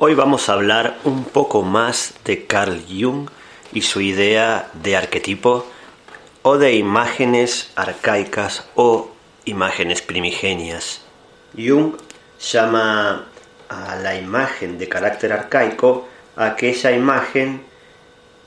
Hoy vamos a hablar un poco más de Carl Jung y su idea de arquetipo o de imágenes arcaicas o imágenes primigenias. Jung llama a la imagen de carácter arcaico a aquella imagen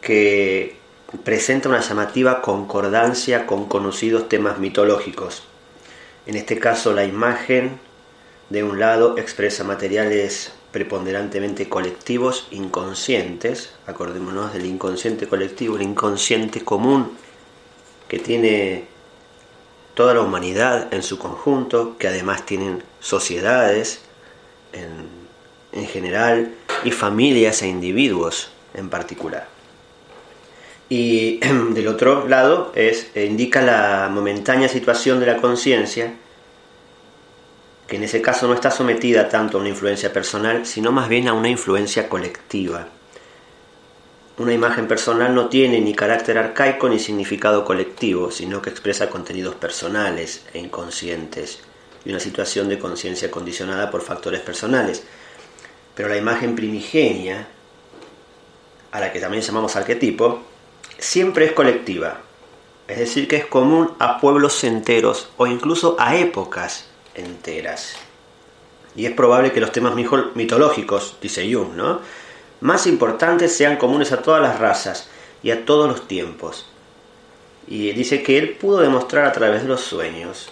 que presenta una llamativa concordancia con conocidos temas mitológicos. En este caso, la imagen, de un lado, expresa materiales preponderantemente colectivos, inconscientes. Acordémonos del inconsciente colectivo, el inconsciente común que tiene toda la humanidad en su conjunto, que además tienen sociedades en general y familias e individuos en particular. Y del otro lado indica la momentánea situación de la conciencia, que en ese caso no está sometida tanto a una influencia personal, sino más bien a una influencia colectiva. Una imagen personal no tiene ni carácter arcaico ni significado colectivo, sino que expresa contenidos personales e inconscientes y una situación de conciencia condicionada por factores personales. Pero la imagen primigenia, a la que también llamamos arquetipo, siempre es colectiva, es decir, que es común a pueblos enteros o incluso a épocas enteras. Y es probable que los temas mitológicos, dice Jung, más importantes sean comunes a todas las razas y a todos los tiempos. Y dice que él pudo demostrar a través de los sueños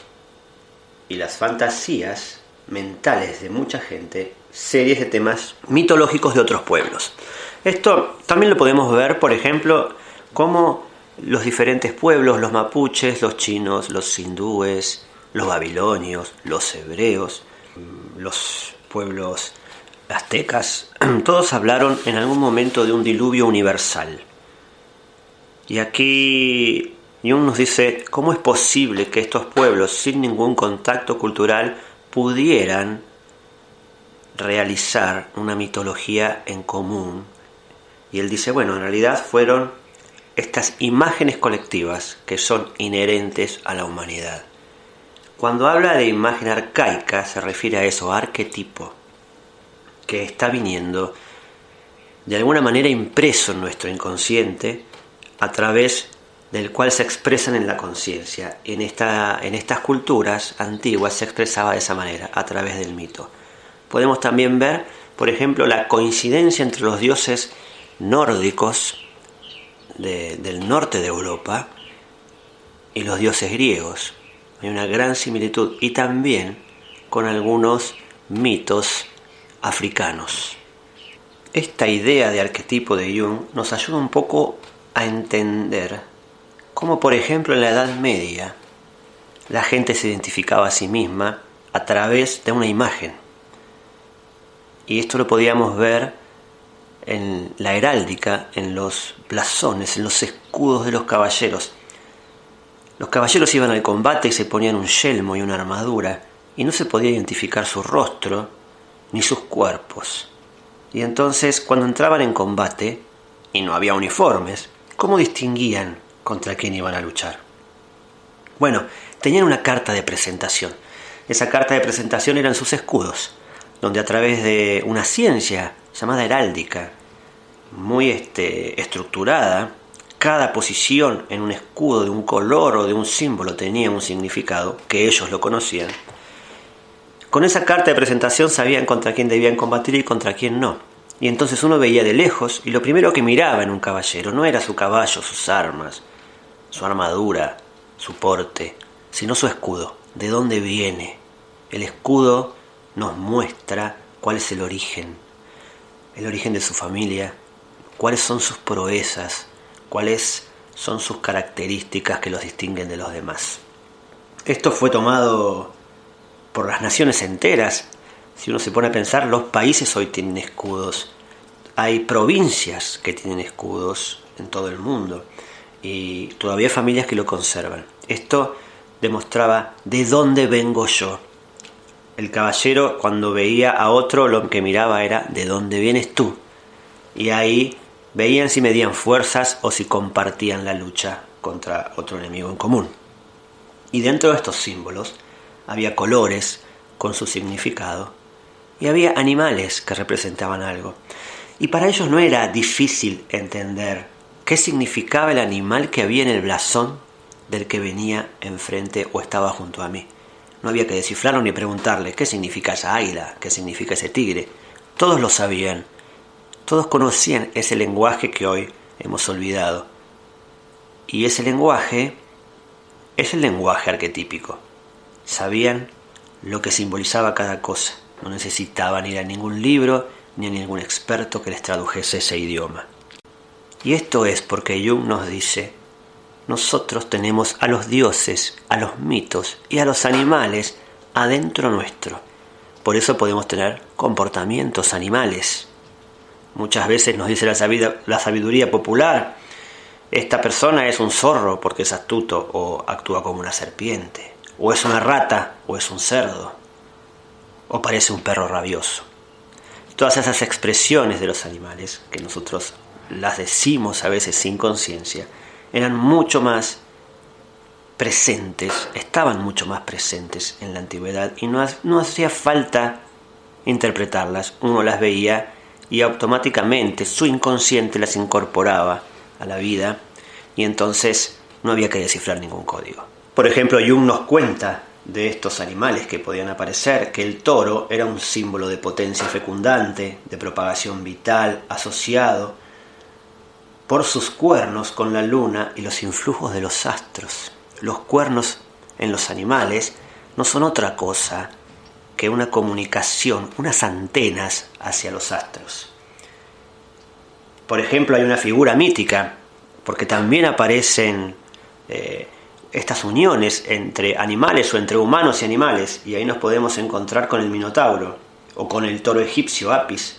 y las fantasías mentales de mucha gente series de temas mitológicos de otros pueblos. Esto también lo podemos ver, por ejemplo, como los diferentes pueblos, los mapuches, los chinos, los hindúes, los babilonios, los hebreos, los pueblos aztecas, todos hablaron en algún momento de un diluvio universal. Y aquí Jung nos dice cómo es posible que estos pueblos, sin ningún contacto cultural, pudieran realizar una mitología en común. Y él dice, en realidad fueron estas imágenes colectivas que son inherentes a la humanidad. Cuando habla de imagen arcaica se refiere a eso, a arquetipo, que está viniendo de alguna manera impreso en nuestro inconsciente a través del cual se expresan en la conciencia. En estas culturas antiguas se expresaba de esa manera, a través del mito. Podemos también ver, por ejemplo, la coincidencia entre los dioses nórdicos del norte de Europa y los dioses griegos. Hay una gran similitud, y también con algunos mitos africanos. Esta idea de arquetipo de Jung nos ayuda un poco a entender cómo, por ejemplo, en la Edad Media la gente se identificaba a sí misma a través de una imagen. Y esto lo podíamos ver en la heráldica, en los blasones, en los escudos de los caballeros. Los caballeros iban al combate y se ponían un yelmo y una armadura, y no se podía identificar su rostro ni sus cuerpos. Y entonces, cuando entraban en combate, y no había uniformes, ¿cómo distinguían contra quién iban a luchar? Tenían una carta de presentación. Esa carta de presentación eran sus escudos, donde a través de una ciencia llamada heráldica, muy estructurada, cada posición en un escudo de un color o de un símbolo tenía un significado que ellos lo conocían. Con esa carta de presentación sabían contra quién debían combatir y contra quién no. Y entonces uno veía de lejos, y lo primero que miraba en un caballero no era su caballo, sus armas, su armadura, su porte, sino su escudo. ¿De dónde viene? El escudo nos muestra cuál es el origen de su familia, cuáles son sus proezas, cuáles son sus características que los distinguen de los demás. Esto fue tomado por las naciones enteras. Si uno se pone a pensar, los países hoy tienen escudos. Hay provincias que tienen escudos en todo el mundo y todavía hay familias que lo conservan. Esto demostraba de dónde vengo yo. El caballero, cuando veía a otro, lo que miraba era de dónde vienes tú. Y ahí veían si medían fuerzas o si compartían la lucha contra otro enemigo en común. Y dentro de estos símbolos había colores con su significado, y había animales que representaban algo. Y para ellos no era difícil entender qué significaba el animal que había en el blasón del que venía enfrente o estaba junto a mí. No había que descifrarlo ni preguntarle qué significa esa águila, qué significa ese tigre. Todos lo sabían, todos conocían ese lenguaje que hoy hemos olvidado. Y ese lenguaje es el lenguaje arquetípico. Sabían lo que simbolizaba cada cosa. No necesitaban ir a ningún libro ni a ningún experto que les tradujese ese idioma. Y esto es porque Jung nos dice: nosotros tenemos a los dioses, a los mitos y a los animales adentro nuestro. Por eso podemos tener comportamientos animales. Muchas veces nos dice la sabiduría popular: esta persona es un zorro porque es astuto o actúa como una serpiente, o es una rata o es un cerdo, o parece un perro rabioso. Todas esas expresiones de los animales, que nosotros las decimos a veces sin conciencia, eran mucho más presentes, estaban mucho más presentes en la antigüedad y no hacía falta interpretarlas. Uno las veía y automáticamente su inconsciente las incorporaba a la vida y entonces no había que descifrar ningún código. Por ejemplo, Jung nos cuenta de estos animales que podían aparecer, que el toro era un símbolo de potencia fecundante, de propagación vital, asociado por sus cuernos con la luna y los influjos de los astros. Los cuernos en los animales no son otra cosa que una comunicación, unas antenas hacia los astros. Por ejemplo, hay una figura mítica, porque también aparecen estas uniones entre animales o entre humanos y animales, y ahí nos podemos encontrar con el Minotauro o con el toro egipcio Apis.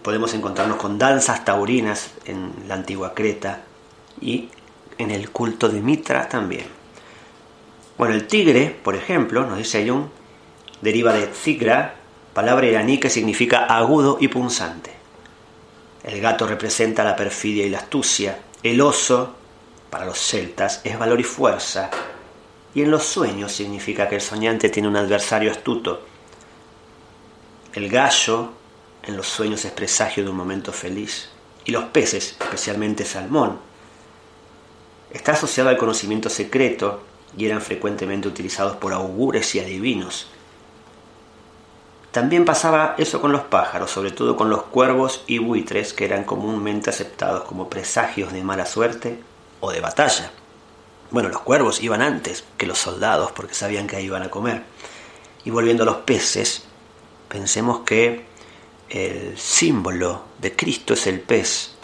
Podemos encontrarnos con danzas taurinas en la antigua Creta y en el culto de Mitra también. Bueno, el tigre, por ejemplo, nos dice Jung, deriva de Zigra, palabra iraní que significa agudo y punzante. El gato representa la perfidia y la astucia. El oso, para los celtas, es valor y fuerza. Y en los sueños significa que el soñante tiene un adversario astuto. El gallo en los sueños es presagio de un momento feliz. Y los peces, especialmente salmón, está asociado al conocimiento secreto y eran frecuentemente utilizados por augures y adivinos. También pasaba eso con los pájaros, sobre todo con los cuervos y buitres, que eran comúnmente aceptados como presagios de mala suerte o de batalla. Bueno, los cuervos iban antes que los soldados porque sabían que ahí iban a comer. Y volviendo a los peces, pensemos que el símbolo de Cristo es el pez.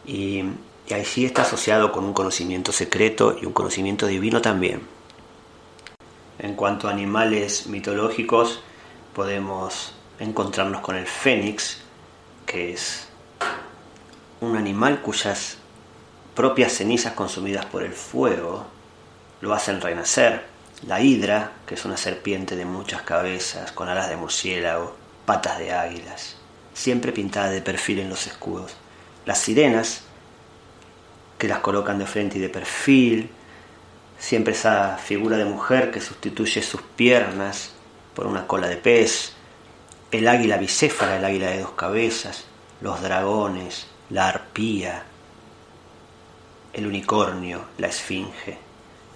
Y ahí sí está asociado con un conocimiento secreto y un conocimiento divino también. En cuanto a animales mitológicos, podemos encontrarnos con el fénix, que es un animal cuyas propias cenizas consumidas por el fuego lo hacen renacer. La hidra, que es una serpiente de muchas cabezas, con alas de murciélago, patas de águilas, siempre pintada de perfil en los escudos. Las sirenas, que las colocan de frente y de perfil, siempre esa figura de mujer que sustituye sus piernas por una cola de pez, el águila bicéfala, el águila de dos cabezas, los dragones, la arpía, el unicornio, la esfinge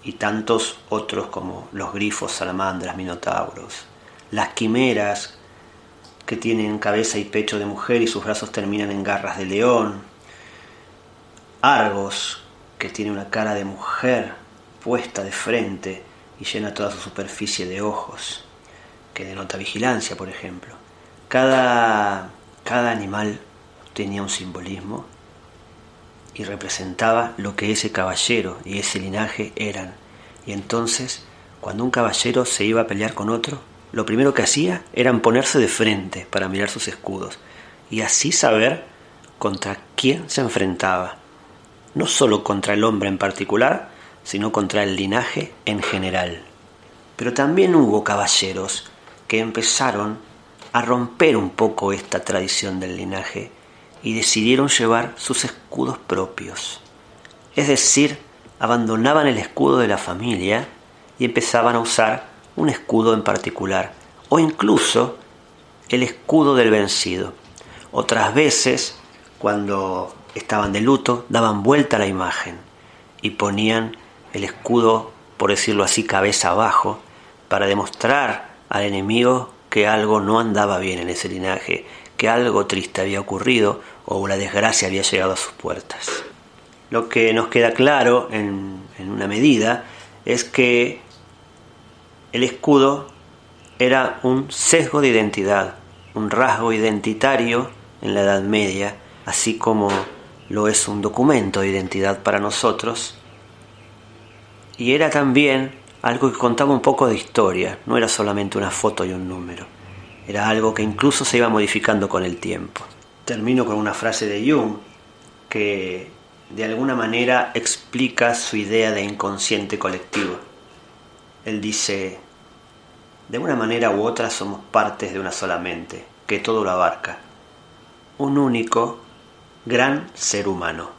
y tantos otros como los grifos, salamandras, minotauros, las quimeras que tienen cabeza y pecho de mujer y sus brazos terminan en garras de león, Argos, que tiene una cara de mujer puesta de frente y llena toda su superficie de ojos, que denota vigilancia, por ejemplo. Cada animal tenía un simbolismo y representaba lo que ese caballero y ese linaje eran. Y entonces, cuando un caballero se iba a pelear con otro, lo primero que hacía era ponerse de frente para mirar sus escudos y así saber contra quién se enfrentaba. No solo contra el hombre en particular, sino contra el linaje en general. Pero también hubo caballeros que empezaron a romper un poco esta tradición del linaje y decidieron llevar sus escudos propios. Es decir, abandonaban el escudo de la familia y empezaban a usar un escudo en particular, o incluso el escudo del vencido. Otras veces, cuando estaban de luto, daban vuelta a la imagen y ponían el escudo, por decirlo así, cabeza abajo, para demostrar al enemigo que algo no andaba bien en ese linaje, que algo triste había ocurrido o la desgracia había llegado a sus puertas. Lo que nos queda claro en una medida es que el escudo era un sesgo de identidad, un rasgo identitario en la Edad Media, así como lo es un documento de identidad para nosotros, y era también algo que contaba un poco de historia, no era solamente una foto y un número, era algo que incluso se iba modificando con el tiempo. Termino con una frase de Jung que de alguna manera explica su idea de inconsciente colectivo. Él dice: de una manera u otra somos partes de una sola mente, que todo lo abarca. Un único, gran ser humano.